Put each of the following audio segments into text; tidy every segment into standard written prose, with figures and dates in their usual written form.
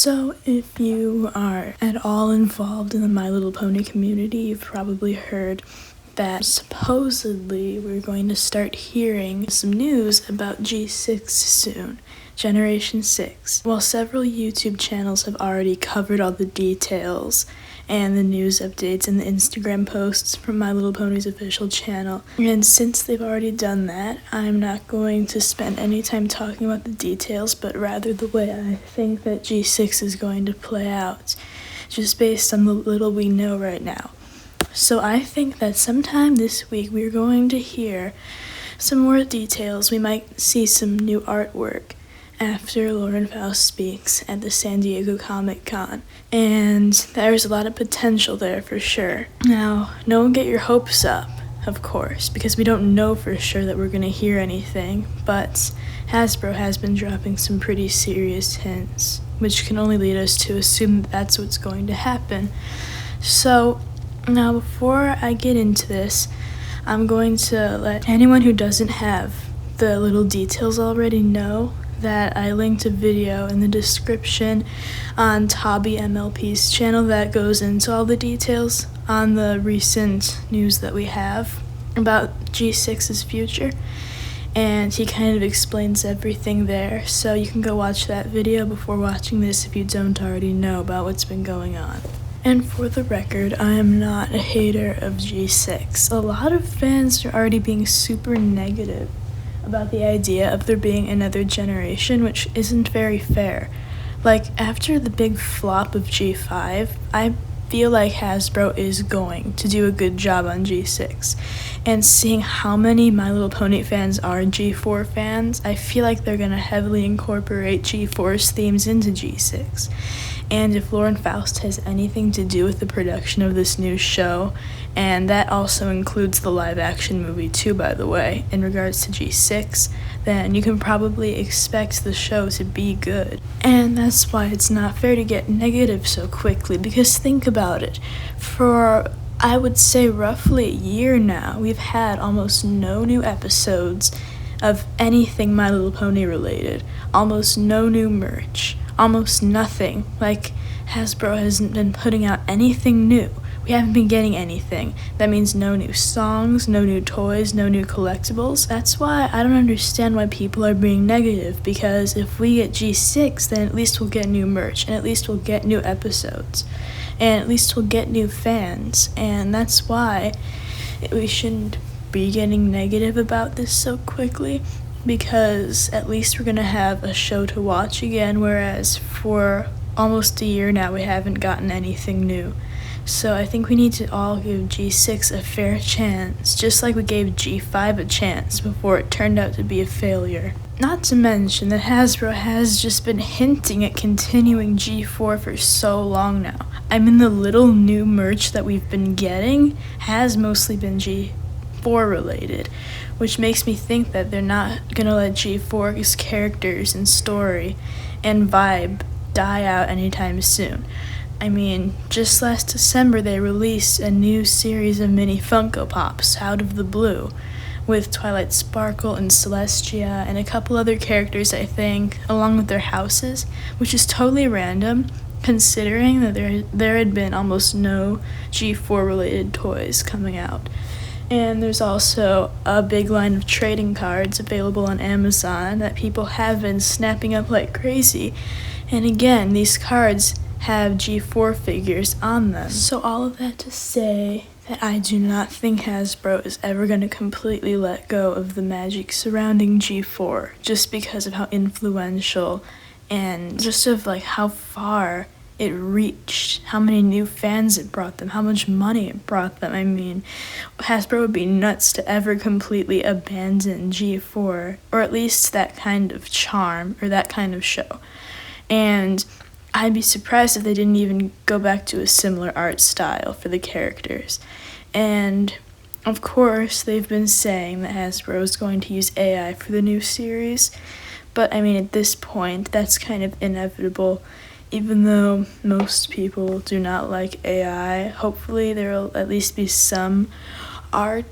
So if you are at all involved in the My Little Pony community, you've probably heard that supposedly we're going to start hearing some news about G6 soon, Generation 6. While several YouTube channels have already covered all the details and the news updates and the Instagram posts from My Little Pony's official channel, and since they've already done that, I'm not going to spend any time talking about the details, but rather the way I think that G6 is going to play out, just based on the little we know right now. So I think that sometime this week we're going to hear some more details. We might see some new artwork after Lauren Faust speaks at the San Diego Comic-Con, and there's a lot of potential there for sure. Now, don't get your hopes up, of course, because we don't know for sure that we're going to hear anything, but Hasbro has been dropping some pretty serious hints, which can only lead us to assume that that's what's going to happen. So, now before I get into this, I'm going to let anyone who doesn't have the little details already know that I linked a video in the description on Tabby MLP's channel that goes into all the details on the recent news that we have about G6's future, and he kind of explains everything there, so you can go watch that video before watching this if you don't already know about what's been going on. And for the record, I am not a hater of G6. A lot of fans are already being super negative about the idea of there being another generation, which isn't very fair. Like, after the big flop of G5, I feel like Hasbro is going to do a good job on G6. And seeing how many My Little Pony fans are G4 fans, I feel like they're going to heavily incorporate G4's themes into G6. And if Lauren Faust has anything to do with the production of this new show, and that also includes the live-action movie too, by the way, in regards to G6, then you can probably expect the show to be good. And that's why it's not fair to get negative so quickly, because think about it. For, I would say, roughly a year now, we've had almost no new episodes of anything My Little Pony related, almost no new merch, almost nothing. Like, Hasbro hasn't been putting out anything new. We haven't been getting anything. That means no new songs, no new toys, no new collectibles. That's why I don't understand why people are being negative, because if we get G6, then at least we'll get new merch, and at least we'll get new episodes, and at least we'll get new fans, and that's why we shouldn't be getting negative about this so quickly, because at least we're going to have a show to watch again, whereas for almost a year now we haven't gotten anything new. So I think we need to all give G6 a fair chance, just like we gave G5 a chance before it turned out to be a failure. Not to mention that Hasbro has just been hinting at continuing G4 for so long now. I mean, the little new merch that we've been getting has mostly been G4 related, which makes me think that they're not gonna let G4's characters and story and vibe die out anytime soon. I mean, just last December they released a new series of mini Funko Pops out of the blue with Twilight Sparkle and Celestia and a couple other characters, I think, along with their houses, which is totally random considering that there had been almost no G4 related toys coming out. And there's also a big line of trading cards available on Amazon that people have been snapping up like crazy. And again, these cards have G4 figures on them. So all of that to say that I do not think Hasbro is ever going to completely let go of the magic surrounding G4, just because of how influential and just of like how far it reached, how many new fans it brought them, how much money it brought them. I mean, Hasbro would be nuts to ever completely abandon G4, or at least that kind of charm, or that kind of show. And I'd be surprised if they didn't even go back to a similar art style for the characters. And, of course, they've been saying that Hasbro is going to use AI for the new series, but I mean, at this point, that's kind of inevitable. Even though most people do not like AI, hopefully there will at least be some art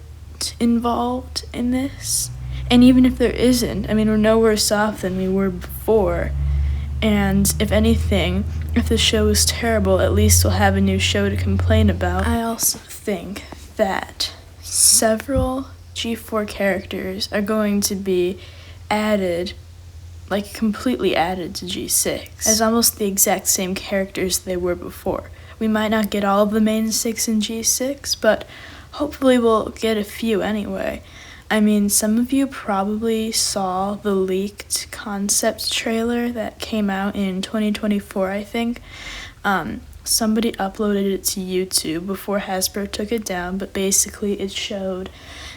involved in this. And even if there isn't, I mean, we're no worse off than we were before. And if anything, if the show is terrible, at least we'll have a new show to complain about. I also think that several G4 characters are going to be added, like completely added to G6, as almost the exact same characters they were before. We might not get all of the main 6 in G6, but hopefully we'll get a few anyway. I mean, some of you probably saw the leaked concept trailer that came out in 2024, I think. Somebody uploaded it to YouTube before Hasbro took it down, but basically it showed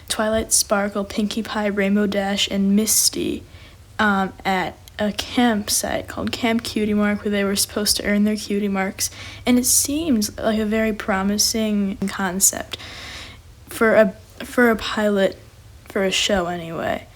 Twilight, Sparkle, Pinkie Pie, Rainbow Dash, and Misty at a campsite called Camp Cutie Mark, where they were supposed to earn their cutie marks, and it seemed like a very promising concept for a pilot, for a show anyway.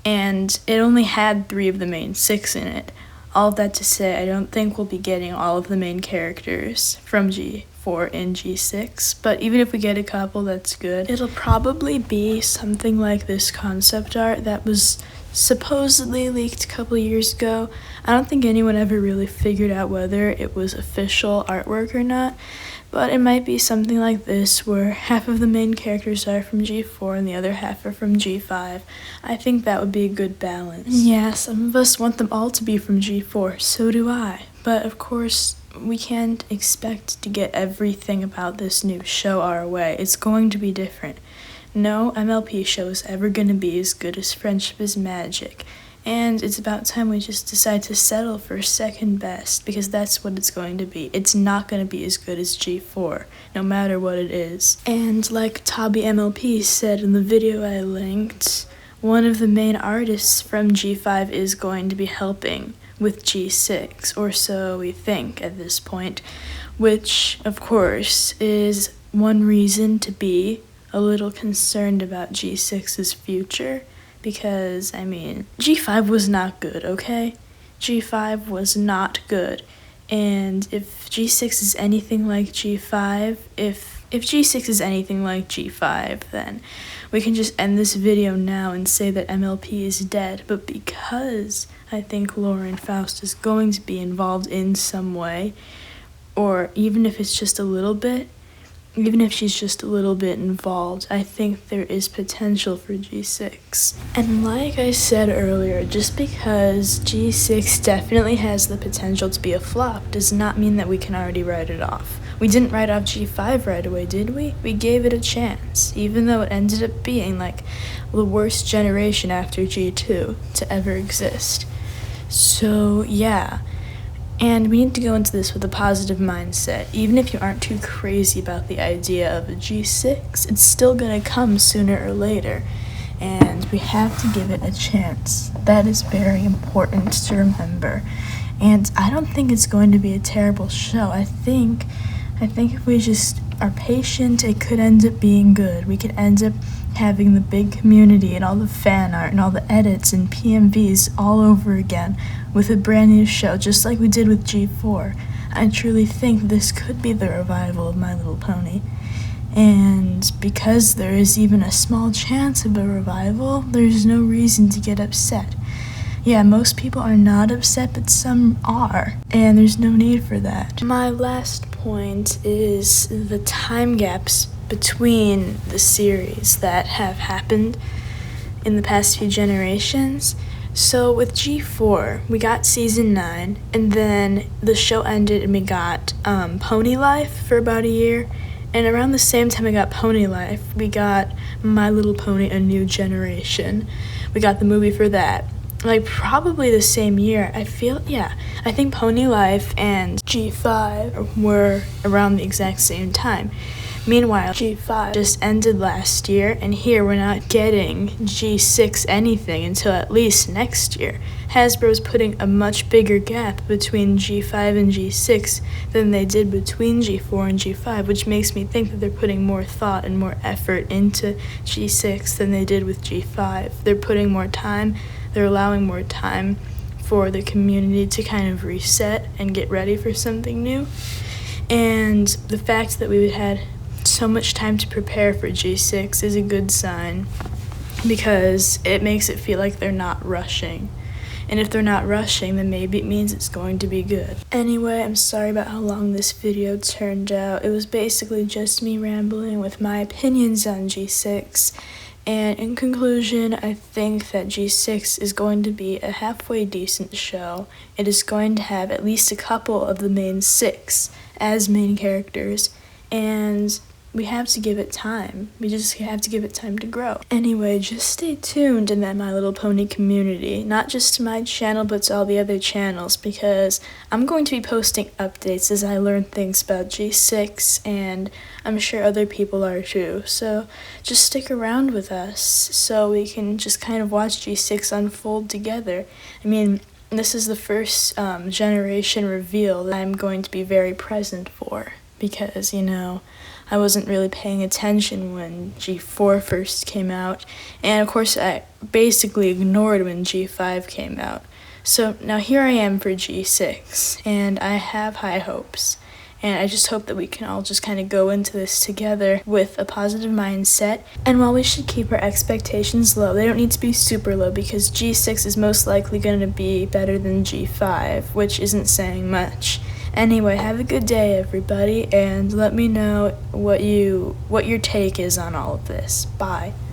And it only had 3 of the main 6 in it. All of that to say, I don't think we'll be getting all of the main characters from G4 in G6, but even if we get a couple, that's good. It'll probably be something like this concept art that was supposedly leaked a couple years ago. I don't think anyone ever really figured out whether it was official artwork or not, but it might be something like this where half of the main characters are from G4 and the other half are from G5. I think that would be a good balance. And yeah, some of us want them all to be from G4, so do I. But of course, we can't expect to get everything about this new show our way. It's going to be different. No MLP show is ever going to be as good as Friendship is Magic, and it's about time we just decide to settle for second best, because that's what it's going to be. It's not going to be as good as G4, no matter what it is. And like Tabby MLP said in the video I linked, one of the main artists from G5 is going to be helping with G6, or so we think at this point, which, of course, is one reason to be a little concerned about G6's future, because, I mean, G5 was not good, okay? G5 was not good, and if G6 is anything like G5, if G6 is anything like G5, then we can just end this video now and say that MLP is dead, but because I think Lauren Faust is going to be involved in some way, or even if it's just a little bit, even if she's just a little bit involved, I think there is potential for G6. And like I said earlier, just because G6 definitely has the potential to be a flop does not mean that we can already write it off. We didn't write off G5 right away, did we? We gave it a chance, even though it ended up being like the worst generation after G2 to ever exist. So yeah. And we need to go into this with a positive mindset. Even if you aren't too crazy about the idea of a G6, it's still gonna come sooner or later. And we have to give it a chance. That is very important to remember. And I don't think it's going to be a terrible show. I think if we just are patient, it could end up being good. We could end up having the big community and all the fan art and all the edits and PMVs all over again with a brand new show, just like we did with G4. I truly think this could be the revival of My Little Pony. And because there is even a small chance of a revival, there's no reason to get upset. Yeah, most people are not upset, but some are, and there's no need for that. My last point is the time gaps between the series that have happened in the past few generations. So with G4, we got season 9, and then the show ended and we got Pony Life for about a year. And around the same time we got Pony Life, we got My Little Pony: A New Generation. We got the movie for that. Like probably the same year. I think Pony Life and G5 were around the exact same time. Meanwhile, G5 just ended last year, and here we're not getting G6 anything until at least next year. Hasbro's putting a much bigger gap between G5 and G6 than they did between G4 and G5, which makes me think that they're putting more thought and more effort into G6 than they did with G5. They're putting more time, they're allowing more time for the community to kind of reset and get ready for something new. And the fact that we've had so much time to prepare for G6 is a good sign, because it makes it feel like they're not rushing. And if they're not rushing, then maybe it means it's going to be good. Anyway, I'm sorry about how long this video turned out. It was basically just me rambling with my opinions on G6. And in conclusion, I think that G6 is going to be a halfway decent show. It is going to have at least a couple of the main 6 as main characters, and we have to give it time. We just have to give it time to grow. Anyway, just stay tuned in that My Little Pony community, not just to my channel, but to all the other channels, because I'm going to be posting updates as I learn things about G6, and I'm sure other people are too. So just stick around with us so we can just kind of watch G6 unfold together. I mean, this is the first generation reveal that I'm going to be very present for, because, you know, I wasn't really paying attention when G4 first came out, and of course I basically ignored when G5 came out. So now here I am for G6, and I have high hopes. And I just hope that we can all just kind of go into this together with a positive mindset. And while we should keep our expectations low, they don't need to be super low, because G6 is most likely going to be better than G5, which isn't saying much. Anyway, have a good day, everybody, and let me know what your take is on all of this. Bye.